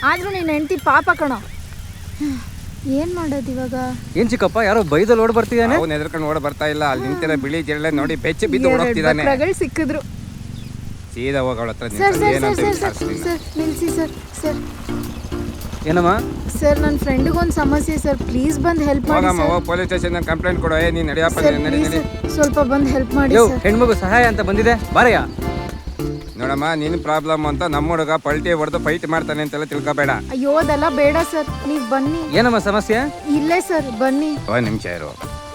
ಆದ್ರೂ ನೀನ್ ಹೆಂಡತಿ ಪಾಪ ಕಣೋ. ಏನ್ ಮಾಡೋದು ಇವಾಗ? ಏನ್ ಚಿಕ್ಕಪ್ಪ ಯಾರೋ ಬೈದಲ್ಲಿ ಓಡ್ ಬರ್ತಿದ್ದಾನೆ. ಅವ್ನು ಎದ್ರಕೊಂಡು ಓಡ್ ಬರ್ತಾ ಇಲ್ಲ, ಅಲ್ಲಿ ನಿಂತಿರೋ ಬಿಳಿ ಜಿರಳೆ ನೋಡಿ ಬೆಚ್ಚಿ ಬಿದ್ದು ಓಡೋಗ್ತಿದ್ದಾನೆ. ಸಿಕ್ಕಿದ್ರು ಸೀದಾ ಹೋಗೋಳ ಹತ್ರ ನಿಲ್ಸಿ ಸರ್. ಸರ್ ಏನಮ್ಮ? ಸರ್ ನನ್ನ ಫ್ರೆಂಡ್ಗೆ ಒಂದು ಸಮಸ್ಯೆ ಸರ್, ಪ್ಲೀಸ್ ಬಂದು ಹೆಲ್ಪ್ ಮಾಡಿ. ಹೋಗಮ್ಮ, ಹೋಗಿ ಪೊಲೀಸ್ ಸ್ಟೇಷನ್ ಕಂಪ್ಲೇಂಟ್ ಕೊಡು. ನೀನು ನಡಿಯಪ್ಪ, ನಡಿ. ಸ್ವಲ್ಪ ಬಂದು ಹೆಲ್ಪ್ ಮಾಡಿ ಸರ್. ಹೆಣ್ಮಗು ಸಹಾಯ ಅಂತ ಬಂದಿದೆ, ಬಾರಯ್ಯ. ನೋಡಮ್ಮ, ನಿನ್ನ ಪ್ರಾಬ್ಲಮ್ ಅಂತ ನಮ್ಮ ಹುಡುಗ ಪಲ್ಟಿ ಹೊಡೆದು ಫೈಟ್ ಮಾಡ್ತಾನೆ ಅಂತೆಲ್ಲ ತಿಳ್ಕೊಬೇಡ. ಅಯ್ಯೋ ಅದೆಲ್ಲ ಬೇಡ ಸರ್, ನೀವು ಬನ್ನಿ. ಏನಮ್ಮ ಸಮಸ್ಯೆ? ಇಲ್ಲೇ ಸರ್ ಬನ್ನಿ. ಒಂದು ನಿಮಿಷ ಇರು,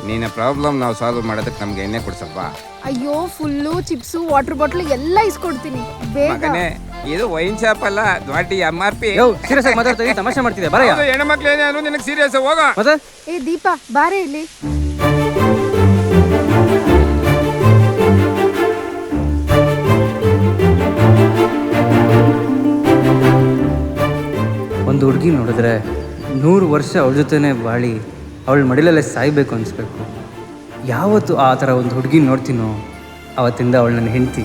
ನಿನ್ನ ಪ್ರಾಬ್ಲಮ್ ನಾವು ಸಾಲ್ವ್ ಮಾಡೋದಕ್ಕೆ ನಮ್ಗೆ ಎಣ್ಣೆ ಕೊಡ್ಸಲ್ವಾ? ಅಯ್ಯೋ ಫುಲ್ಲು ಚಿಪ್ಸು ವಾಟರ್ ಬಾಟ್ಲು ಎಲ್ಲ ಇಸ್ಕೊಡ್ತೀನಿ ಬೇಗ. ಮಗನೇ, ಇದು ವೈನ್ ಶಾಪ್ ಅಲ್ಲ, ದೊಡ್ಡ MRP. ಸೀರಿಯಸ್ ಆಗಿ ಮಾತಾಡ್ತಾ ಇದ್ದೀನಿ, ತಮಾಷೆ ಮಾಡ್ತಿದ್ದೆ, ಬಾರಯ್ಯ. ಹೆಣ್ಮಕ್ಳು ಏನಾದ್ರು ನಿನಗೆ ಸೀರಿಯಸ್ ಹೋಗ. ಏ ದೀಪಾ ಬಾರೇ ಇಲ್ಲಿ. ಒಂದು ಹುಡುಗಿ ನೋಡಿದ್ರೆ 100 ವರ್ಷ ಅವಳ ಜೊತೆನೇ ಬಾಳಿ ಅವಳ ಮಡಿಲಲ್ಲೇ ಸಾಯ್ಬೇಕು ಅನಿಸ್ಬೇಕು. ಯಾವತ್ತು ಆ ಥರ ಒಂದು ಹುಡುಗಿ ನೋಡ್ತೀನೋ ಆವತ್ತಿಂದ ಅವಳು ನನ್ನ ಹೆಂಡತಿ.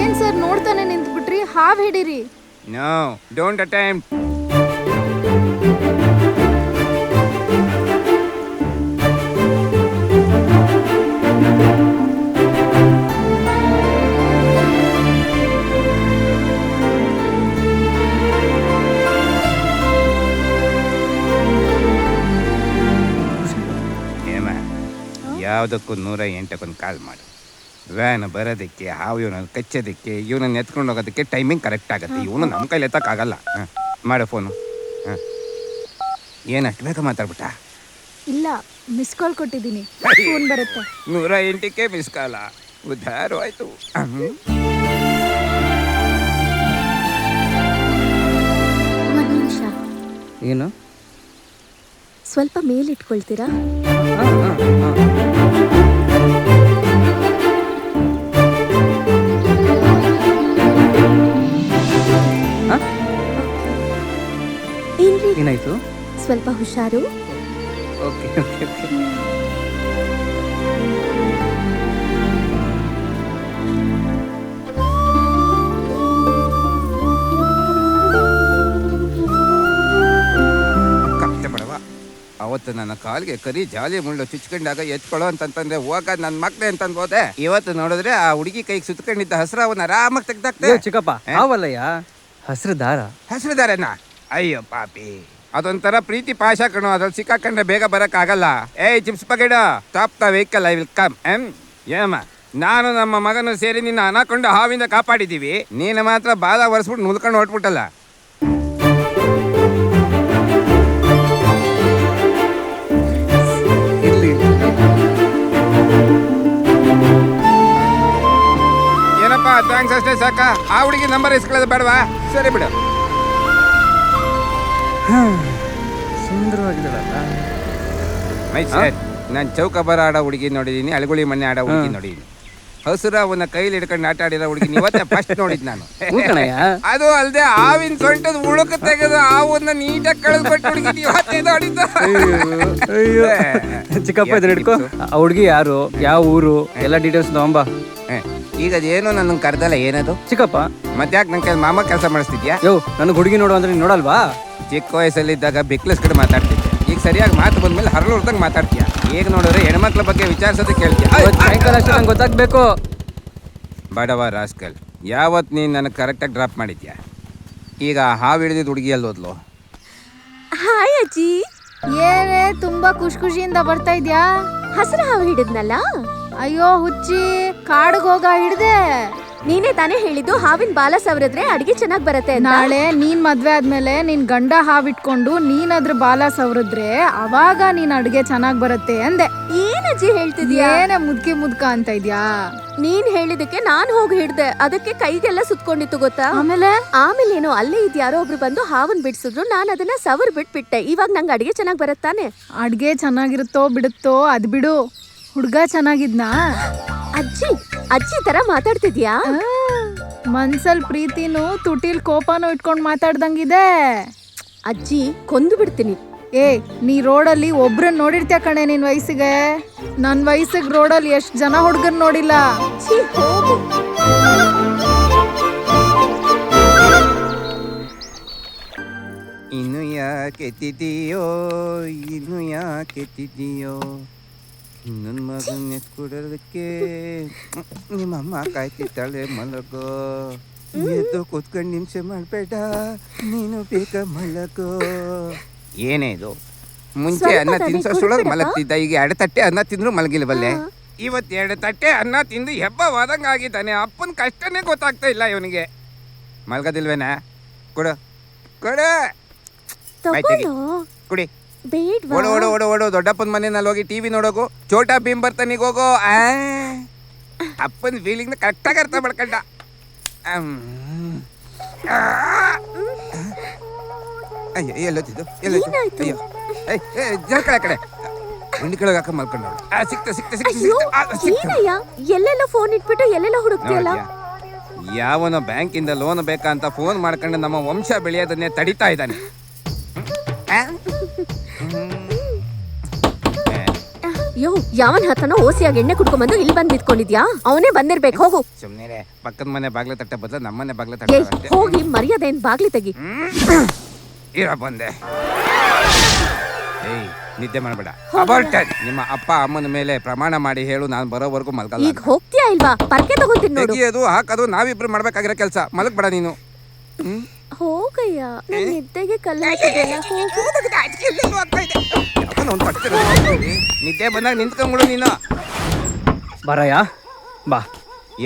ಏನ್ ಸರ್ ನೋಡ್ತಾನೆ ನಿಂತ್ಬಿಟ್ರಿ? ಹಾವ್ ಹಿಡೀರಿ. No, don't attempt. ಯಾವುದಕ್ಕೂ 108 ಕಾಲ್ ಮಾಡು. ವ್ಯಾನ್ ಬರೋದಕ್ಕೆ, ಹಾವು ಇವನನ್ನು ಕಚ್ಚೋದಕ್ಕೆ, ಇವನನ್ನು ಎತ್ಕೊಂಡು ಹೋಗೋದಕ್ಕೆ ಟೈಮಿಂಗ್ ಕರೆಕ್ಟ್ ಆಗುತ್ತೆ. ಇವನು ನಮ್ಮ ಕೈಲಿ ಎತ್ತಕ್ಕಾಗಲ್ಲ. ಮಾಡು ಫೋನು. ಏನು ಅಷ್ಟು ಬೇಗ ಮಾತಾಡ್ಬಿಟ್ಟ? ಇಲ್ಲ, ಮಿಸ್ ಕಾಲ್ ಕೊಟ್ಟಿದ್ದೀನಿ, ಫೋನ್ ಬರುತ್ತೆ. 108ಕ್ಕೆ ಮಿಸ್ ಕಾಲ, ಉದ್ಧಾರ ಆಯ್ತು. ಒಂದು ನಿಮಿಷ, ಏನು? ಸ್ವಲ್ಪ ಮೇಲಿಟ್ಕೊಳ್ತೀರಾ? ಏನಾಯ್ತು? ಸ್ವಲ್ಪ ಹುಷಾರು. Okay okay okay. ಅವತ್ತು ನನ್ನ ಕಾಲಿಗೆ ಕರಿ ಜಾಲಿ ಮುಳ್ಳು ಚುಚ್ಕೊಂಡಾಗ ಎತ್ಕೊಳ್ಳೋ ಅಂತಂದ್ರೆ ಹೋಗ ನನ್ನ ಮಕ್ಳೆ ಅಂತಂದ್ಬೋದೆ. ಇವತ್ತು ನೋಡಿದ್ರೆ ಆ ಹುಡುಗಿ ಕೈಗೆ ಸುತ್ಕೊಂಡಿದ್ದ ಹಸ್ರ ಅವನ್ನ ಆರಾಮಾಗಿ ತೆಗ್ದಾಕ್ತೆ. ಚಿಕ್ಕಪ್ಪ ಅವಲ್ಲಯ್ಯ, ಹಸ್ರು ದಾರ. ಹಸ್ರು ದಾರನ? ಅಯ್ಯೋ ಪಾಪಿ, ಅದೊಂಥರ ಪ್ರೀತಿ ಪಾಶ ಕಣೋ, ಅದ್ರಲ್ಲಿ ಸಿಕ್ಕಾಕೊಂಡ್ರೆ ಬೇಗ ಬರಕ್ಕಾಗಲ್ಲ. ಏಯ್ ಚಿಪ್ಸ್ ಪಗೇಡ, stop the vehicle, I will come. ಏಮ್ಮ, ನಾನು ನಮ್ಮ ಮಗನು ಸೇರಿ ನಿನ್ನ ಅನಾಕೊಂಡು ಹಾವಿಂದ ಕಾಪಾಡಿದ್ದೀವಿ, ನೀನು ಮಾತ್ರ ಬಾಲ ಒರೆಸ್ಬಿಟ್ಟು ನುಲ್ಕೊಂಡು ಹೊಟ್ಬಿಟ್ಟಲ್ಲ. ಏನಪ್ಪ ಥ್ಯಾಂಕ್ಸ್ ಅಷ್ಟೇ ಸಾಕ? ಆ ಹುಡುಗಿ ನಂಬರ್ ಇಸ್ಕೊಳ್ಳೋದು ಬೇಡವಾ? ಸರಿ ಬಿಡು. ಸುಂದರವಾಗಿದ್ದಾಳಲ್ಲ. ನಾನು ಚೌಕಬಾರ ಆಡೋ ಹುಡುಗಿ ನೋಡಿದೀನಿ, ಅಳಗುಳಿ ಮನೆ ಆಡೋ ಹುಡುಗಿ ನೋಡಿದೀನಿ. ಹಸುರ ಅವನ್ನ ಕೈಲಿ ಹಿಡ್ಕೊಂಡು ಆಟ ಆಡಿರೋ ಹುಡುಗಿ ಇವತ್ತೇ ಫಸ್ಟ್ ನೋಡಿದ್ ನಾನು. ಅದು ಅಲ್ಲದೆ ಹಾವಿನ ಸೊಂಟದ ಉಳುಕ ತೆಗೆದು ಹಾವನ್ನ ನೀಟಾಗಿ ಕಳೆದ್ಬಿಟ್ಟು ಹುಡುಗಿ ಇವತ್ತೇ ನೋಡಿದ್ದು. ಚಿಕ್ಕಪ್ಪ ಇದ್ರ ಹಿಡ್ಕೊ. ಆ ಹುಡುಗಿ ಯಾರು, ಯಾವ ಊರು, ಎಲ್ಲ ಡೀಟೇಲ್ಸ್ ತಗೊಂಬಾ. ಈಗ ಅದೇನು ನನ್ನ ಕರ್ದಲ್ಲ, ಏನದು ಚಿಕ್ಕಪ್ಪ? ಮತ್ತ್ಯಾಕೆ ನನ್ನ ಕೈ ಮಾಮ ಕೆಲಸ ಮಾಡಿಸ್ತಿದ್ಯಾ? ನನಗೆ ಹುಡುಗಿ ನೋಡು ಅಂದ್ರೆ ನೀನು ನೋಡಲ್ವಾ? ಚಿಕ್ಕ ವಯಸ್ಸಲ್ಲಿದ್ದಾಗ ಬಿಕ್ಲೆಸ್ ಕಡೆ ಮಾತಾಡ್ತಿದ್ದೆ, ಈಗ ಸರಿಯಾಗಿ ಮಾತು ಬಂದ್ಮೇಲೆ ಹರಳು ಹೊರದಂಗೆ ಮಾತಾಡ್ತೀಯ. ಈಗ ನೋಡಿದ್ರೆ ಹೆಣ್ಮಕ್ಳ ಬಗ್ಗೆ ವಿಚಾರಿಸೋದಕ್ಕೆ ಕೇಳ್ತೀಯ. ಸಾಯಂಕಾಲ ಅಷ್ಟೇ ನಂಗೆ ಗೊತ್ತಾಗ್ಬೇಕು. ಬಡವ ರಾಸ್ಕಲ್, ಯಾವತ್ತು ನೀನು ನನಗೆ ಕರೆಕ್ಟಾಗಿ ಡ್ರಾಪ್ ಮಾಡಿದ್ಯಾ? ಈಗ ಹಾವು ಹಿಡಿದಿದ್ದು ಹುಡುಗಿ ಅಲ್ಲೋದ್ಲು. ಹಾಯ್ ಅಜ್ಜಿ. ಏನೇ ತುಂಬಾ ಖುಷಿಯಿಂದ ಬರ್ತಾ ಇದ್ಯಾ? ಹಸಿರು ಹಾವು ಹಿಡಿದ್ನಲ್ಲ. ಅಯ್ಯೋ ಹುಚ್ಚಿ, ಕಾಡಿಗೆ ಹೋಗ ಹಿಡ್ದೆ. ನೀನೇ ತಾನೇ ಹೇಳಿದ್ದು ಹಾವಿನ ಬಾಲ ಸವರಿದ್ರೆ ಅಡಿಗೆ ಚೆನ್ನಾಗಿ ಬರುತ್ತೆ. ನಾಳೆ ನೀನ್ ಮದ್ವೆ ಆದ್ಮೇಲೆ ನಿನ್ ಗಂಡ ಹಾವಿಟ್ಕೊಂಡು ನೀನ್ ಅದ್ರ ಬಾಲ ಸವರಿದ್ರೆ ಅವಾಗ ನೀನ್ ಅಡ್ಗೆ ಚೆನ್ನಾಗ್ ಬರುತ್ತೆ ಅಂದೆ. ಏನಜ್ಜಿ ಹೇಳ್ತಿದ್ಯಾ? ಏನೇ ಮುದ್ಕಿ ಮುದ್ಕ ಅಂತ ಇದ್ಯಾ? ನೀನ್ ಹೇಳಿದಕ್ಕೆ ನಾನ್ ಹೋಗಿ ಹಿಡ್ದೆ, ಅದಕ್ಕೆ ಕೈಗೆಲ್ಲ ಸುತ್ಕೊಂಡಿತ್ತು ಗೊತ್ತಾ. ಆಮೇಲೆ ಏನೋ ಅಲ್ಲೇ ಇದ್ಯಾರೋ ಒಬ್ರು ಬಂದು ಹಾವನ್ ಬಿಡ್ಸಿದ್ರು, ನಾನ್ ಅದನ್ನ ಸವರ್ ಬಿಟ್ಬಿಟ್ಟೆ. ಇವಾಗ ನಂಗೆ ಅಡಿಗೆ ಚೆನ್ನಾಗ್ ಬರುತ್ತಾನೆ. ಅಡ್ಗೆ ಚೆನ್ನಾಗಿರುತ್ತೋ ಬಿಡುತ್ತೋ ಅದ್ ಬಿಡು, ಹುಡ್ಗ ಚೆನ್ನಾಗಿದ್ನಾ? ಅಜ್ಜಿ ಅಜ್ಜಿ ತರ ಮಾತಾಡ್ತಿದ್ಯಾ? ಮನ್ಸಲ್ ಪ್ರೀತಿನೂ ತುಟಿಲ್ ಕೋಪನೂ ಇಟ್ಕೊಂಡ್ ಮಾತಾಡ್ದಂಗಿದೆ. ಅಜ್ಜಿ ಕೊಂದು ಬಿಡ್ತೀನಿ. ಏ, ನೀ ರೋಡಲ್ಲಿ ಒಬ್ರನ್ನ ನೋಡಿರ್ತೀಯ ಕಣೆ ನಿನ್ ವಯಸ್ಸಿಗೆ. ನನ್ ವಯಸ್ಸಿಗೆ ರೋಡಲ್ಲಿ ಎಷ್ಟ್ ಜನ ಹುಡ್ಗರ್ ನೋಡಿಲ್ಲ. ಛೀ, ಹೋಗು. ಇನ್ನು ಯಾಕೆತ್ತಿದೀಯೋ ಇನ್ನು ಯಾಕೆತ್ತಿದೀಯೋ ನನ್ನ ಮಗನ ಎತ್ಕೊಡೋದಕ್ಕೆ ನಿಮ್ಮಮ್ಮ ಕಾಯ್ತಿದ್ದಾಳೆ. ಮಲಗೋ, ಎದ್ದು ಕೂತ್ಕೊಂಡು ಹಿಂಸೆ ಮಾಡಬೇಡ, ನೀನು ಬೇಗ ಮಲಗೋ. ಏನೇ ಇದು, ಮುಂಚೆ ಸ್ವಲ್ಪ ಅನ್ನ ತಡಿ, ತಿನ್ಸೋಷ್ಟೊಳಗೆ ಕೊಡ್ಬಿಡಪ್ಪ. ಮಲಗ್ತಿದ್ದ, ಈಗ 2 ತಟ್ಟೆ ಅನ್ನ ತಿಂದ್ರು ಮಲಗಿಲ್ವಲ್ಲೇ. ಇವತ್ತು 2 ತಟ್ಟೆ ಅನ್ನ ತಿಂದು ಹೆಬ್ಬವಾದಂಗೆ ಆಗಿದ್ದಾನೆ. ಅಪ್ಪನ ಕಷ್ಟನೇ ಗೊತ್ತಾಗ್ತಾ ಇಲ್ಲ ಇವನಿಗೆ. ಮಲ್ಗೋದಿಲ್ವೇನಾ? ಕೊಡು ಕೊಡು, ತಗೊಳ್ಳೋ. ಕುಡಿ. ಬೇಡ್ವಾ? ಓಡು ಓಡು ಓಡು ಓಡು, ದೊಡ್ಡಪ್ಪನ ಮನೆಯಲ್ಲಿ ಹೋಗಿ ಟಿವಿ ನೋಡೋಗು. ಛೋಟಾ ಭೀಮ್ ಬರ್ತಾನಿಗೆ ಹೋಗೋ. ಅಪ್ಪನ ಫೀಲಿಂಗ್ನ ಕರೆಕ್ಟಾಗಿ ಅರ್ಥ ಮಾಡ್ಕೊಂಡ. ಅಯ್ಯೋ ಎಲ್ಲೋತಿದ್ದು ಏನಾಯ್ತು? ಅಯ್ಯೋ ಜನ ಕಡೆ ಹಿಂಡಿ ಕೆಳಗೆ ಹಾಕ ಮಲ್ಕೊಂಡು ಸಿಕ್ತ ಸಿಕ್ತ ಸಿಕ್ತ ಅಯ್ಯೋ, ಸಿಕ್ತ. ಏನಯ್ಯ ಎಲ್ಲೆಲ್ಲ ಫೋನ್ ಇಟ್ಬಿಟ್ಟು ಎಲ್ಲೆಲ್ಲ ಹುಡುಕ್ತಿಯಲ್ಲ? ಯಾವನೋ ಬ್ಯಾಂಕಿಂದ ಲೋನ್ ಬೇಕಾ ಅಂತ ಫೋನ್ ಮಾಡ್ಕೊಂಡು ನಮ್ಮ ವಂಶ ಬೆಳೆಯೋದನ್ನೇ ತಡಿತಾ ಇದ್ದಾನೆ. ಅಯ್ಯೋ, ಯಾವನ್ ಹತ್ತನೋ ಓಸಿಯಾಗಿ ಎಣ್ಣೆ ಕುಡ್ಕೊಂಡ್ಬಂದು ಇಲ್ಲಿ ಬಂದು ನಿಂತ್ಕೊಂಡಿದ್ಯಾ? ಅವನೇ ಬಂದಿರ್ಬೇಕು. ಹೋಗು. ಸುಮ್ಮನೆ ಪಕ್ಕದ ಮನೆ ಬಾಗ್ಲ ತಟ್ಟೆ ಬದಲು ನಮ್ಮನೆ ಬಾಗ್ಲ ಏಯ್, ತಟ್ಟೆ ಹೋಗಿ ಮರ್ಯಾದೆ ಏನ್ ಬಾಗ್ಲಿ ತೆಗಿ. ಇರ ಬಂದೆ. ಏಯ್, ನಿದ್ದೆ ಮಾಡಬೇಡ. ಅಬಾರ್ಟೆಡ್. ನಿಮ್ಮ ಅಪ್ಪ ಅಮ್ಮನ ಮೇಲೆ ಪ್ರಮಾಣ ಮಾಡಿ ಹೇಳು, ನಾನು ಬರೋವರೆಗೂ ಮಲ್ಗಲ್ಲ. ಈಗ ಹೋಗ್ತೀಯಾ ಇಲ್ವಾ? ಪರ್ಕೆ ತಗೊಂತೀನಿ ನೋಡು. ತೆಗಿಯೋದು ಹಾಕೋದು ನಾವಿಬ್ರು ಮಾಡ್ಬೇಕಾಗಿರೋ ಕೆಲಸ. ಮಲಗ್ಬೇಡ ನೀನು. ಹೋಗಯ್ಯ, ನನ್ ನಿದ್ದೆಗೆ ಕಲ್ಲು ಹಾಕಿದೆಲ್ಲ. ನಿದ್ದೆ ಬಂದಾಗ ನಿಂತ್ಕೊಂಡ್ಬಿಡು ನೀನು. ಬರಯ್ಯ ಬಾ.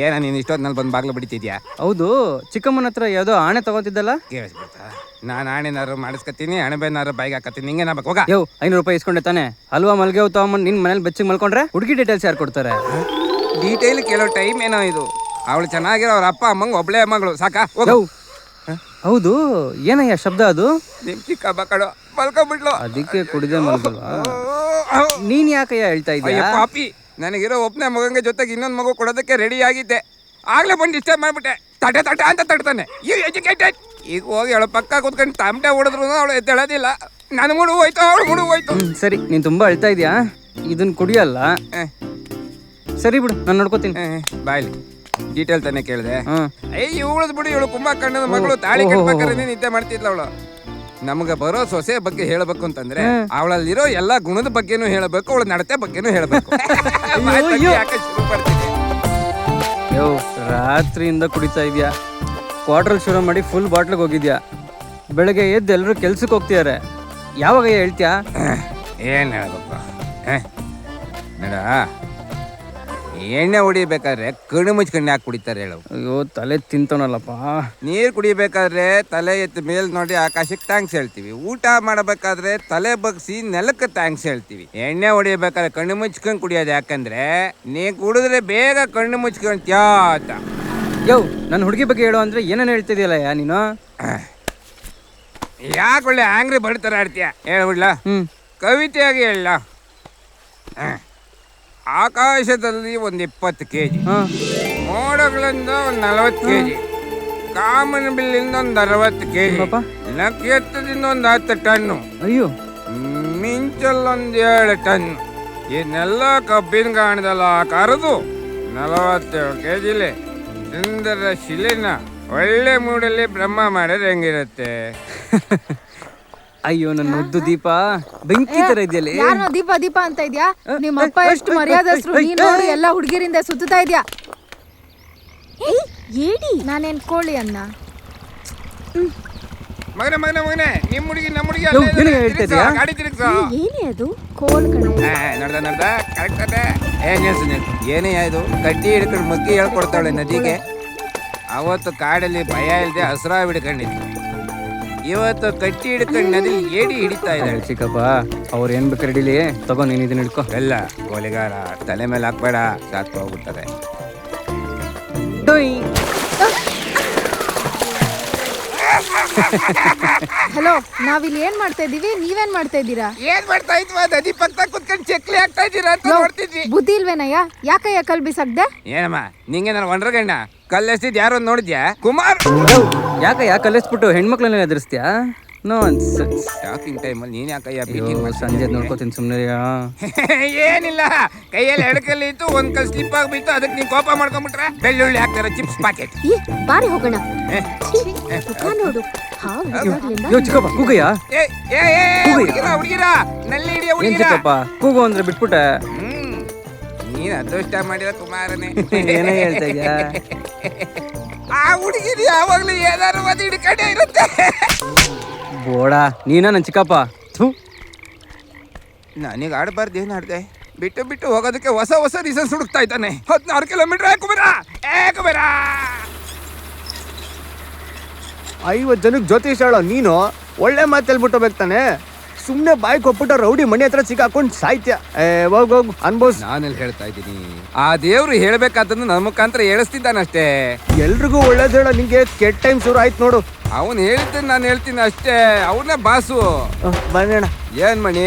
ಏನ ನೀನು ಇಷ್ಟೊತ್ತಿನಲ್ಲಿ ಬಂದು ಬಾಗ್ಲು ಬಿಡ್ತಿದ್ಯಾ? ಹೌದು, ಚಿಕ್ಕಮ್ಮನ ಹತ್ರ ಯಾವುದೋ ಆಣೆ ತಗೋತಿದ್ದಲ್ಲ. ಕೇಳಿಸ್ಬಿಡ್ತಾ? ನಾನು ಆಣೆನಾರು ಮಾಡಿಸ್ಕತ್ತೀನಿ, ಅಣಬೆನಾರು ಬಾಯಿಗೆ ಹಾಕತ್ತೀನಿ. ನಿಂಗೆ ನಾ ಹೋಗ. ಯೋ, 500 ರೂಪಾಯಿ ಇಸ್ಕೊಂಡೆ ತಾನೆ? ಹಲ್ವಾ ಮಲ್ಗೆ ಹೋಗ್ತಾ ಅಮ್ಮನ್ ನಿನ್ ಮನೇಲಿ ಬೆಚ್ಚಿಗೆ ಮಲ್ಕೊಂಡ್ರೆ ಹುಡುಗಿ ಡೀಟೇಲ್ಸ್ ಯಾರು ಕೊಡ್ತಾರೆ? ಡೀಟೇಲ್ ಕೇಳೋ ಟೈಮ್ ಏನೋ ಇದು. ಅವಳು ಚೆನ್ನಾಗಿರೋ ಅವ್ರ ಅಪ್ಪ ಅಮ್ಮಂಗೆ ಒಬ್ಳೆ ಮಗಳು ಸಾಕಾ? ಯೋ, ಹೌದು, ಏನಯ್ಯ ಶಬ್ದ ಅದು? ನಿಮ್ ಚಿಕ್ಕ ಬಕ್ಕಳು ಮಲ್ಕೊಂಡ್ಬಿಟ್ಲು. ಅದಕ್ಕೆ ಕುಡಿದೆ ಮಲ್ಗಲ್ವಾ? ನೀನ್ ಯಾಕಯ್ಯ ಹೇಳ್ತಾ ಅಯ್ಯೋ ಇದೀಯ? ಪಾಪಿ, ನನಗಿರೋ ಒಬ್ಬನೇ ಮಗಂಗೆ ಜೊತೆಗೆ ಇನ್ನೊಂದು ಮಗು ಕೊಡೋದಕ್ಕೆ ರೆಡಿ ಆಗಿದ್ದೆ. ಆಗ್ಲೇ ಬಂದು ಡಿಸ್ಟರ್ಬ್ ಮಾಡ್ಬಿಟ್ಟೆ. ತಟೆ ತಟೆ ಅಂತ ತಡ್ತಾನೆ. You educated. ಈಗ ಹೋಗಿ ಅವಳ ಪಕ್ಕ ಕೂತ್ಕೊಂಡು ತಮಟೆ ಹೊಡೆದ್ರು ಅವಳು ಎದ್ದೇಳೋದಿಲ್ಲ. ನನ್ನ ಮುಡು ಹೋಯ್ತು, ಅವಳು ಮುಡು ಹೋಯ್ತು. ಸರಿ, ನೀನ್ ತುಂಬಾ ಅಳ್ತಾ ಇದೀಯಾ. ಇದನ್ ಕುಡಿಯಲ್ಲ. ಸರಿ ಬಿಡು, ನಾನು ನೋಡ್ಕೋತೀನಿ. ಬಾಯ್ಲಿ, ಡೀಟೇಲ್ ತಾನೇ ಕೇಳಿದೆ. ಹ್ಮ್. ಇವಳದ್ ಬಿಡು, ಇವಳು ಕುಂಭಕರ್ಣದ ಮಗಳು. ತಾಳಿ ಕಟ್ಬೇಕಾದ್ರೆ ನಿದ್ದೆ ಮಾಡ್ತಿದ್ಲ ಅವಳು. ನಮ್ಗೆ ಬರೋ ಸೊಸೆ ಬಗ್ಗೆ ಹೇಳಬೇಕು ಅಂತಂದ್ರೆ ಅವಳಲ್ಲಿರೋ ಎಲ್ಲಾ ಗುಣದ ಬಗ್ಗೆನೂ ಹೇಳಬೇಕು, ಅವಳ ನಡತೆ ಬಗ್ಗೆನೂ ಹೇಳಬೇಕು. ಯಾಕೆ ಶುರು ಮಾಡ್ತಿದ್ದೆ? ಯೋ, ರಾತ್ರಿಯಿಂದ ಕುಡಿತಾ ಇದೀಯಾ. ಕ್ವಾರ್ಟರ್ ಶುರು ಮಾಡಿ ಫುಲ್ ಬಾಟ್ಲಿಗೆ ಹೋಗಿದ್ಯಾ. ಬೆಳಗ್ಗೆ ಎದ್ದು ಎಲ್ಲರೂ ಕೆಲ್ಸಕ್ಕೆ ಹೋಗ್ತಿದಾರೆ. ಯಾವಾಗ ಹೇಳ್ತೀಯಾ? ಏನ್ ಹೇಳ್ಬೇಕು ನೋಡ, ಎಣ್ಣೆ ಹೊಡಿಬೇಕಾದ್ರೆ ಕಣ್ಣು ಮುಚ್ಕಣ್ಣೆ ಹಾಕಿ ಕುಡಿತಾರೆ ಹೇಳು. ಅಯ್ಯೋ, ತಲೆ ತಿಂತವನಲ್ಲಪ್ಪ. ನೀರು ಕುಡಿಬೇಕಾದ್ರೆ ತಲೆ ಎತ್ತು ಮೇಲ್ ನೋಡಿ ಆಕಾಶಕ್ಕೆ ಥ್ಯಾಂಕ್ಸ್ ಹೇಳ್ತೀವಿ. ಊಟ ಮಾಡಬೇಕಾದ್ರೆ ತಲೆ ಬಗ್ಸಿ ನೆಲಕ್ಕೆ ಥ್ಯಾಂಕ್ಸ್ ಹೇಳ್ತೀವಿ. ಎಣ್ಣೆ ಹೊಡಿಬೇಕಾದ್ರೆ ಕಣ್ಣು ಮುಚ್ಕೊಂಡು ಕುಡಿಯೋದು. ಯಾಕಂದ್ರೆ ನೀ ಕುಡಿದ್ರೆ ಬೇಗ ಕಣ್ಣು ಮುಚ್ಕೊಂತ್ಯಾ ಅಂತ. ಯೋ, ನನ್ನ ಹುಡುಗಿ ಬಗ್ಗೆ ಹೇಳು ಅಂದ್ರೆ ಏನೇನು ಹೇಳ್ತಿದ್ಯಲ್ಲ ನೀನು? ಯಾಕೆ ಒಳ್ಳೆ ಆಂಗ್ರಿ ಬಡ್ತಾರ ಆಡ್ತೀಯ? ಹೇಳ್ಬಿಡ್ಲ, ಕವಿತೆಯಾಗಿ ಹೇಳ. ಆಕಾಶದಲ್ಲಿ ಒಂದು 20 kg, ಮೋಡಗಳಿಂದ ಒಂದು 40 kg, ಕಾಮನ ಬಿಲ್ಲಿಂದ ಒಂದು 60 kg, ನಕ್ಷತ್ರದಿಂದ ಒಂದು 10 ಟನ್ನು, ಅಯ್ಯೋ, ಮಿಂಚಲ್ಲೊಂದು 7 ಟನ್. ಇದನ್ನೆಲ್ಲ ಕಬ್ಬಿನ ಗಾಣದಲ್ಲ ಕರೆದು 47 kg ಸುಂದರ ಶಿಲೆನ ಒಳ್ಳೆ ಮೂಡಲ್ಲಿ ಬ್ರಹ್ಮ ಮಾಡಿದ್ರೆ ಹೆಂಗಿರುತ್ತೆ? ಅಯ್ಯೋ, ನನ್ನ ಮುದ್ದು ದೀಪ, ಬೆಂಕಿ ತರ ಇದೆಯಲ್ಲ. ಯಾರೋ ದೀಪ ದೀಪ ಅಂತ ಇದ್ಯಾ? ನಿಮ್ಮ ಅಪ್ಪ ಎಷ್ಟು ಮರ್ಯಾದಸ್ರು. ನೀನ್ ನೋಡಿ ಎಲ್ಲ ಹುಡುಗಿರಿಂದ ಸುತ್ತಾ ಇದ್ಯಾ. ಏಡಿ, ನಾನೇನ್ ಕೋಳಿ ಅನ್ನ? ಮಗನೆ ಮಗನೆ ಮಗನೆ, ನಿಮ್ಮ ಹುಡುಗಿ ನಮ್ಮ ಹುಡುಗಿ ಗಾಡಿ ತಿರುಗ್ಸ. ಏನೇ ಅದು? ಕೋಲ್ ಕಣೆ. ನಡ್ದ ಕರೆಕ್ಟ್ ಅದೇ. ಏನೇ ಇದು? ಕಡ್ಡಿ ಹಿಡ್ಕೊಂಡು ಮಗ್ಗಿ ಹೇಳ್ಕೊಡ್ತಾಳೆ ನದಿಗೆ. ಅವತ್ತು ಕಾಡಲ್ಲಿ ಭಯ ಇಲ್ಲದೆ ಹಸ್ರಾ ಹಿಡ್ಕೊಂಡಿದ್ವಿ. ಇವತ್ತು ಕಟ್ಟಿ ಹಿಡ್ಕೊಂಡು ನದಿಲಿ ಏಡಿ ಹಿಡಿತಾ ಇದ್ದಾಳೆ. ಚಿಕ್ಕಪ್ಪ, ಅವ್ರು ಏನ್ ಬೇಕು ರೆಡಿಲಿ ತಗೋ, ನೀನು ಇದನ್ನ ಹಿಡ್ಕೊ. ಎಲ್ಲ ಕೋಲಿಗಾರ ತಲೆ ಮೇಲೆ ಹಾಕ್ಬೇಡ, ಸಾಕು ಹೋಗ್ಬಿಡ್ತಾರೆ. ಹಲೋ, ನಾವಿಲ್ಲಿ ಏನ್ ಮಾಡ್ತಾ ಇದೀವಿ, ನೀವೇನ್ ಮಾಡ್ತಾ ಇದ್ದೀರಾ? ಏನ್ ಮಾಡ್ತಾ ಇದ್ವಾ? ನದಿ ಪಕ್ಕ ಕುತ್ಕೊಂಡು ಚಕ್ಲಿ ಆಗ್ತಾ ಇದ್ದೀರಾ ಅಂತ ಲೋ, ನೋಡ್ತಿದ್ವಿ. ಬುದ್ಧಿ ಇಲ್ವೇನಯ್ಯ? ಯಾಕಯ್ಯ ಕಲ್ ಬಿಸಾಕ್ದೆ? ಏನಮ್ಮ ನಿಂಗೆ ನಾನು ಒಂಡ್ರಗಣ್ಣ ಕಲ್ಲೆಸ್ತಿದ್ ಯಾರು ನೋಡಿದ್ಯಾ? ಕುಮಾರ್ ಯಾಕೆ ಕಲಿಸ್ಬಿಟ್ಟು ಹೆಣ್ಮಕ್ಳನ್ನ ಎದುರಿಸ್ತೀಯಾ? ಶಾಕಿಂಗ್ ಟೈಮಲ್ಲಿ ನೀನ್ ಯಾಕಯ್ಯ ಸಂಜೆ ನೋಡ್ಕೋತೀನಿ ಸುಮ್ಮನೆ. ಏನಿಲ್ಲ, ಕೈಯಲ್ಲಿ ಎಡಕಲ್ಲಿ ಇತ್ತು, ಒಂದ್ ಕಲ್ ಸ್ಲಿಪ್ ಆಗ್ಬಿಟ್ಟು, ಅದಕ್ಕೆ ನೀನ್ ಕೋಪ ಮಾಡ್ಕೊಂಡ್ಬಿಟ್ರೆ ಬೆಳ್ಳುಳ್ಳಿ ಹಾಕ್ತಾರ ಚಿಪ್ಸ್ ಪ್ಯಾಕೆಟ್. ಈ ಬಾರಿ ಹೋಗೋಣ. ಮುಖ ನೋಡು, ಹಾವು ಇದಾಗ್ಲಿಂದ ಯೋ ಚಿಕ್ಕಪ್ಪ ಕೂಗಯ್ಯ. ಹುಡುಗಿರ ನಲ್ಲಿ ಹಿಡಿಯ ಏನ್ ಹುಡುಗಿರ. ಚಿಕ್ಕಪ್ಪ ಕೂಗು ಅಂದ್ರೆ ಬಿಟ್ಬಿಟ್ಟೆ. ನೀನ್ ಅದೃಷ್ಟ ಮಾಡಿದ ಕುಮಾರನೇ. ಏನೇ ಹೇಳ್ತಾ ಇದ್ಯಾ? ಆ ಹುಡುಗಿದ ಯಾವಾಗ್ಲೂ ಏನಾರು ಒಂದು ಹಿಡ್ಕೊಂಡೇ ಇರುತ್ತೆ. ಬೋಡ ನೀನ ನನ್ ಚಿಕ್ಕಪ್ಪ. ಥು. ನನಗೆ ಆಡಬಾರ್ದು ಏನು ಆಡ್ದೆ, ಬಿಟ್ಟು ಬಿಟ್ಟು ಹೋಗೋದಕ್ಕೆ ಹೊಸ ಹೊಸ ರೀಸನ್ಸ್ ಹುಡುಕ್ತಾ ಇದ್ದಾನೆ. 16 ಕಿಲೋಮೀಟರ್ ಕುಬೇರ 50 ಜನಕ್ಕೆ ಜ್ಯೋತಿಷ್ ಹೇಳೋ ನೀನು ಒಳ್ಳೆ ಮಾತು ಹೇಳ್ಬಿಟ್ಟು ಹೋಗ್ಬೇಕು ತಾನೆ. ಸುಮ್ಮನೆ ಬಾಯಿ ಕೊಟ್ಬಿಟ್ಟು ರೌಡಿ ಮನೆ ಹತ್ರ ಸಿಕ್ಕಾಕೊಂಡು ಸಾಯ್ತ್ಯ. ಹೋಗು ಅನ್ಬೋಸ್. ನಾನೆಲ್ಲಿ ಹೇಳ್ತಾ ಇದ್ದೀನಿ, ಆ ದೇವ್ರು ಹೇಳ್ಬೇಕಾದನ್ನು ನನ್ನ ಮುಖಾಂತರ ಹೇಳಿಸ್ತಿದ್ದಾನಷ್ಟೇ. ಎಲ್ರಿಗೂ ಒಳ್ಳೇದು ಹೇಳೋ, ನಿಂಗೆ ಕೆಟ್ಟ ಟೈಮ್ ಶುರು ಆಯ್ತು ನೋಡು. ಅವನು ಹೇಳಿದ್ದನ್ನು ನಾನು ಹೇಳ್ತೀನಿ ಅಷ್ಟೇ, ಅವನೇ ಬಾಸು. ಬನ್ನೇಣ. ಏನ್ ಮಣಿ,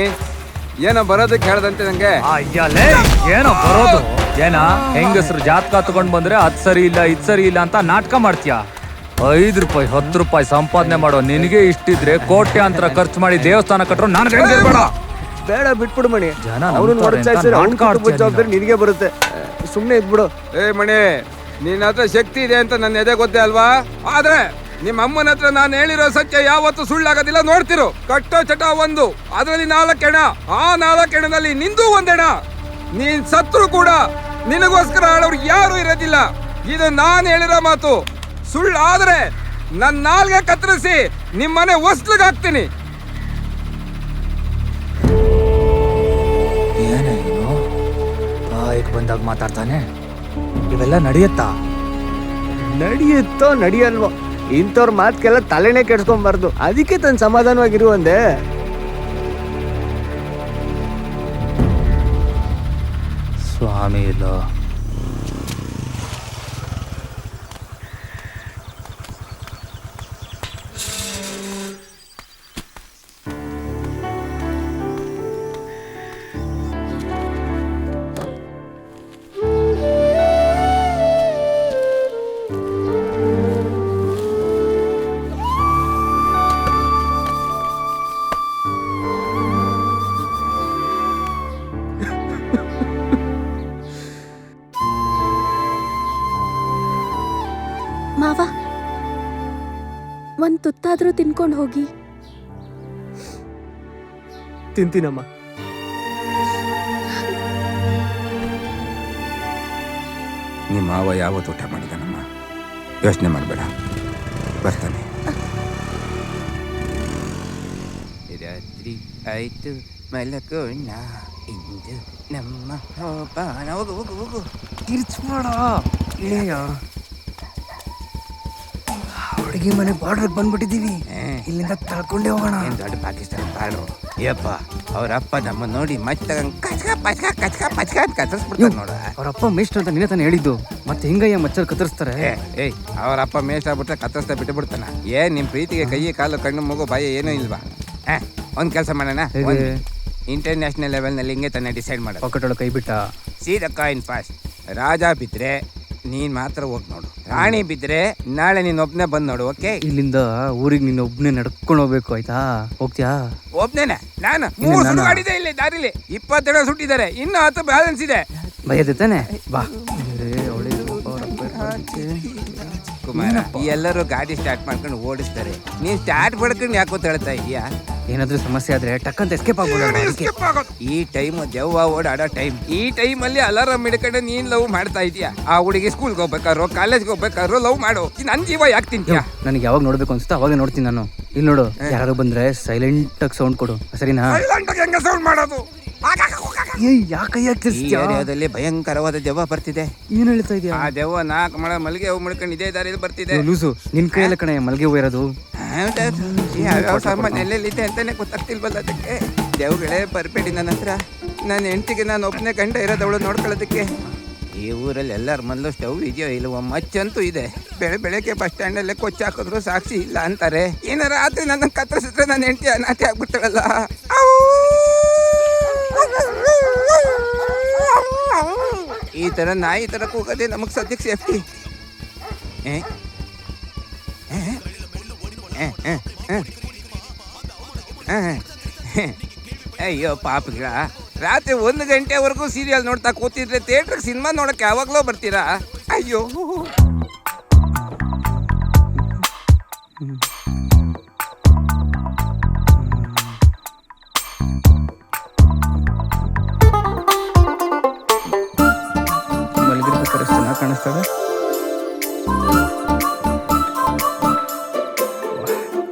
ಏನೋ ಬರೋದಕ್ಕೆ ಹೇಳ್ದಂತೆ ನಂಗೆ. ಅಯ್ಯಲೇ ಏನೋ ಬರೋದು ಏನ? ಹೆಂಗಸರು ಜಾತಕ ತಗೊಂಡ್ ಬಂದ್ರೆ ಅದ್ ಸರಿ ಇಲ್ಲ ಇದ್ ಸರಿ ಇಲ್ಲ ಅಂತ ನಾಟಕ ಮಾಡ್ತೀಯ. 5 ರೂಪಾಯಿ 10 ರೂಪಾಯಿ ಸಂಪಾದನೆ ಮಾಡೋ ನಿನಗೆ ಇಷ್ಟಿದ್ರೆ ಕೋಟ್ಯಾಂತರ ಖರ್ಚು ಮಾಡಿ ದೇವಸ್ಥಾನ ಕಟ್ಟರು ನಾನು ಬೇಡ. ಬೇಡ ಬಿಟ್ಬಿಡು ಮಣಿ. ಜನ ಅವನು ನಂಬ್ತಾರೆ ಅಂತ ನೋಡ್ತಾ ನಾಟಕ ಆಡ್ತೀಯ ಜವಾಬ್ದಾರಿ ನಿನಗೆ ಬರುತ್ತೆ. ಸುಮ್ಮನೆ ಇದ್ಬಿಡು. ಮಣಿ, ನಿನ್ನ ಹತ್ರ ಶಕ್ತಿ ಇದೆ ಅಂತ ನನ್ನ ಎದೆ ಗೊತ್ತೇ ಅಲ್ವಾ? ಆದ್ರೆ ನಿಮ್ಮ ಅಮ್ಮನ ಹತ್ರ ನಾನು ಹೇಳಿರೋ ಸತ್ಯ ಯಾವತ್ತು ಸುಳ್ಳಾಗೋದಿಲ್ಲ. ನೋಡ್ತಿರು, ಕಟ್ಟೋ ಚಟ ಒಂದು, ಅದರಲ್ಲಿ 4 ಹೆಣ, ಆ 4 ಹೆಣದಲ್ಲಿ ನಿಂದು 1 ಹೆಣ. ನೀನ್ ಸತ್ರು ಕೂಡ ನಿನಗೋಸ್ಕರ ಆಡೋರು ಯಾರು ಇರೋದಿಲ್ಲ. ಇದು ನಾನು ಹೇಳಿರೋ ಮಾತು. ಸುಳ್ಳು ಆದ್ರೆ ನನ್ನ ನಾಲ್ಗೆ ಕತ್ತರಿಸಿ ನಿಮ್ಮನೆ ಹೊಸ್ಲಿಗೆ ಹಾಕ್ತೀನಿ. ಏನೇನು ಬಾಯಿಗೆ ಬಂದಾಗ ಮಾತಾಡ್ತಾನೆ. ಇವೆಲ್ಲ ನಡೆಯುತ್ತಾ? ನಡೆಯುತ್ತೋ ನಡೆಯಲ್ವೋ, ಇಂಥವ್ರ ಮಾತ್ಗೆಲ್ಲ ತಲೆನೇ ಕೆಡ್ಸ್ಕೊಂಬಾರ್ದು. ಅದಕ್ಕೆ ತನ್ನ ಸಮಾಧಾನವಾಗಿರುವಂದೆ. ಸ್ವಾಮಿ ಇಲ್ಲ. ಮಾವ, ಒಂದ್ ತುತ್ತಾದ್ರೂ ತಿನ್ಕೊಂಡು ಹೋಗಿ. ತಿಂತೀನಮ್ಮ. ನಿಮ್ಮ ಮಾವ ಯಾವತ್ತು ಊಟ ಮಾಡಿದಾನಮ್ಮ, ಯೋಚನೆ ಮಾಡಬೇಡ, ಬರ್ತಾನೆ. ರಾತ್ರಿ ಆಯ್ತು ಮಲಗೋಣ ಇಂದು ನಮ್ಮ ಹೋಪಾನ. ಹೋಗು ಹೋಗು ಹೋಗು, ಕಿರ್ಚ್ಬೇಡ. ಹುಡುಗಿ ಮನೆ ಬಾರ್ಡರ್ ಬಂದ್ಬಿಟ್ಟಿದೀವಿ. ಇಲ್ಲಿಂದ ತಳ್ಕೊಂಡೇ ಹೋಗೋಣ. ಏನ್ ದೊಡ್ಡ ಪಾಕಿಸ್ತಾನ ಬಾಳು. ಯಪ್ಪ, ಅವ್ರಪ್ಪ ನಮ್ಮ ನೋಡಿ ಮಚ್ ತಗೊಂಡ್ ಕಚ್ಕ ಪಚ್ಕ ಕಚ್ಕ ಪಚ್ಕ ಅಂತ ಕತ್ತರಿಸ್ಬಿಡ್ತಾರೆ ನೋಡ. ಅವ್ರಪ್ಪ ಮೇಷ್ಟ್ರು ಅಂತ ನಿನ್ನೆ ತಾನೇ ಹೇಳಿದ್ದು, ಮತ್ತೆ ಹಿಂಗಯ್ಯ ಮಚ್ಚರ್ ಕತ್ತರಿಸ್ತಾರೆ. ಏಯ್, ಅವರಪ್ಪ ಮೇಷ ಆಗ್ಬಿಟ್ರೆ ಕತ್ತರಿಸ್ತಾ ಬಿಟ್ಟು ಬಿಡ್ತಾನ. ಏನ್ ನಿಮ್ ಪ್ರೀತಿಗೆ ಕೈ ಕಾಲು ಕಣ್ಣು ಮಗು ಬಾಯಿ ಏನೂ ಇಲ್ವಾ? ಒಂದ್ ಕೆಲಸ ಮಾಡೋಣ, ಇಂಟರ್ನ್ಯಾಷನಲ್ ಲೆವೆಲ್ನಲ್ಲಿ ಹಿಂಗೆ ತಾನೇ ಡಿಸೈಡ್ ಮಾಡೋದು. ಪಾಕೆಟ್ ಒಳಗೆ ಕೈ ಬಿಟ್ಟ. ಸೀದಾ ಕಾಯಿನ್ ಪಾಸ್. ರಾಜ ಬಿದ್ರೆ ನೀನ್ ಮಾತ್ರ ಹೋಗಿ ನೋಡು, ರಾಣಿ ಬಿದ್ರೆ ನಾಳೆ ನೀನ್ ಒಬ್ನೇ ಬಂದ್ ನೋಡು. ಓಕೆ? ಇಲ್ಲಿಂದ ಊರಿಗೆ ನೀನು ಒಬ್ನೇ ನಡ್ಕೊಂಡು ಹೋಗ್ಬೇಕು, ಆಯ್ತಾ? ಹೋಗ್ತೀಯಾ? ಒಬ್ನೇನೆ ನಾನು 3 ಸುಡು ಮಾಡಿದೆ ಇಲ್ಲಿ ದಾರಿಲಿ. 20 ಜನ ಸುಟ್ಟಿದ್ದಾರೆ, ಇನ್ನು 10 ಬ್ಯಾಲೆನ್ಸ್ ಇದೆ. ಭಯದೆ ತಾನೆ? ಬಾ. ಕುಮಾರ, ಎಲ್ಲರೂ ಗಾಡಿ ಸ್ಟಾರ್ಟ್ ಮಾಡ್ಕೊಂಡು ಓಡಿಸ್ತಾರೆ, ನೀನ್ ಸ್ಟಾರ್ಟ್ ಮಾಡ್ಕೊಂಡು ಯಾಕೋ ಹೇಳ್ತಾ ಇದೀಯಾ? ಏನಾದ್ರೂ ಸಮಸ್ಯೆ ಆದ್ರೆ ಟಕ್ಕಂತ ಎಸ್ಕೇಪ್ ಆಗ್ಬೋದು. ಈ ಟೈಮ್ ದೆವ್ವ ಓಡಾಡೋ ಟೈಮ್. ಈ ಟೈಮ್ ಅಲ್ಲಿ ಅಲಾರಾಮ್ ಹಿಡ್ಕೊಂಡು ನೀನ್ ಲವ್ ಮಾಡ್ತಾ ಇದೀಯಾ? ಆ ಹುಡುಗಿ ಸ್ಕೂಲ್ಗೆ ಹೋಗ್ಬೇಕಾದ್ರು ಕಾಲೇಜ್ಗೆ ಹೋಗ್ಬೇಕಾದ್ರು ಲವ್ ಮಾಡು. ನನ್ ಜೀವ ಯಾಕೆ ತಿಂತೀಯ? ನನಗೆ ಯಾವಾಗ ನೋಡ್ಬೇಕು ಅನ್ಸುತ್ತೆ ಅವಾಗ ನೋಡ್ತೀನಿ ನಾನು. ಇಲ್ಲಿ ನೋಡು, ಯಾರು ಬಂದ್ರೆ ಸೈಲೆಂಟ್ ಆಗಿ ಸೌಂಡ್ ಕೊಡು, ಸರಿನಾ? ಹೆಂಗ ಸೌಂಡ್ ಮಾಡೋದು? ಯಾಕೆ ಈ ಏರಿಯಾದಲ್ಲಿ ಭಯಂಕರವಾದ ದೆವ್ವ ಬರ್ತಿದೆ. ಏನ್ ಹೇಳ್ತಾ ಇದೀಯ? ಆ ದೆವ್ವ 4 ಮಳ ಮಲ್ಲಿಗೆ ಹೂ ಮುಡ್ಕೊಂಡು ಇದೇ ದಾರಿಯಲ್ಲಿ ಬರ್ತಿದೆ. ಲೂಸು, ನಿನ್ ಕೈಯಲ್ಲ ಕಣೆ ಮಲ್ಗೆ ಹೂ ಇರೋದು. ಯಾವ ಸಾಮಾನು ಎಲ್ಲೆಲ್ಲಿದೆ ಅಂತಾನೆ ಗೊತ್ತಾಗ್ತಿಲ್ವಲ್ಲ. ಅದಕ್ಕೆ ದೇವ್ಗಳೇ ಬರ್ಬೇಡಿ ನನ್ನ ಹತ್ರ. ನನ್ನ ಹೆಂಡತಿಗೆ ನಾನು ಒಬ್ಬನೇ ಗಂಡ ಇರೋದವಳು ನೋಡ್ಕೊಳ್ಳೋದಕ್ಕೆ. ಈ ಊರಲ್ಲಿ ಎಲ್ಲರ ಮನಲ್ಲೂ ಸ್ಟವ್ ಇದೆಯೋ ಇಲ್ವೋ, ಮಚ್ಚಂತೂ ಇದೆ. ಬೆಳಗ್ಗೆ ಬಸ್ ಸ್ಟ್ಯಾಂಡ್ ಅಲ್ಲೇ ಕೊಚ್ಚ ಹಾಕಿದ್ರು ಸಾಕ್ಷಿ ಇಲ್ಲ ಅಂತಾರೆ. ಏನಾರ ರಾತ್ರಿ ನನ್ನ ಕತ್ತರಿಸಿದ್ರೆ ನನ್ನ ಹೆಂಡತಿ ಅನಾಥೆ ಆಗ್ಬಿಡ್ತಾಳಲ್ಲ. ಈ ತರ ನಾಯಿ ತರ ಕೂಗೋದೇ ನಮಗ್ ಸದ್ಯಕ್ಕೆ ಸೇಫ್ಟಿ. ಅಯ್ಯೋ ಪಾಪಗಳ, ರಾತ್ರಿ 1 ಗಂಟೆವರೆಗೂ ಸೀರಿಯಲ್ ನೋಡ್ತಾ ಕೂತಿದ್ರೆ ಥಿಯೇಟ್ರಿಗೆ ಸಿನಿಮಾ ನೋಡಕ್ಕೆ ಯಾವಾಗಲೂ ಬರ್ತೀರಾ? ಅಯ್ಯೋ ಮಲಗಿರ್ಬೇಕಾದ್ರೆ ಎಷ್ಟು ಚೆನ್ನಾಗಿ ಕಾಣಿಸ್ತದೆ.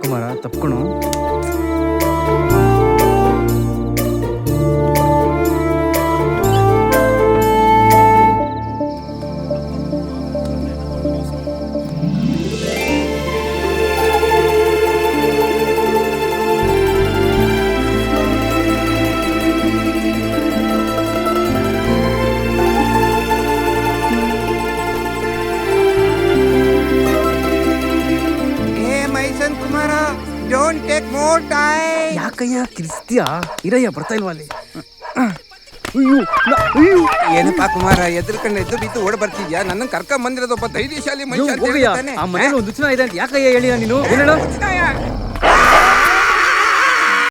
ಕುಮಾರ ತಪ್ಕೊಣು. Kumara, don't take more time. ಯಾಕಯ್ಯ ಕಿರಿಸ್ತೀಯಾ? ಇರಯ್ಯ, ಬರ್ತಾ ಇಲ್ವಾ ಅಲ್ಲಿ? ಏನಪ್ಪ ಕುಮಾರ, ಎದ್ರಕಂಡು ಎದ್ದು ಬಿದ್ದು ಓಡ್ ಬರ್ತಿದ್ಯಾ? ನನ್ನ ಕರ್ಕೊಂಡ್ ಬಂದಿರೋದು ಒಬ್ಬ ಧೈರ್ಯಶಾಲಿ ಮನುಷ್ಯ ಅಂತ ಹೋಗಯ್ಯ, ಹೇಳ್ತಾನೆ. ಆ ಮನೇಲಿ ಒಂದು ಉಚ್ಚನ ಇದೆ ಅಂತ ಯಾಕಯ್ಯ ಹೇಳಿಲ್ಲ ನೀನು? ಏನೇಳು?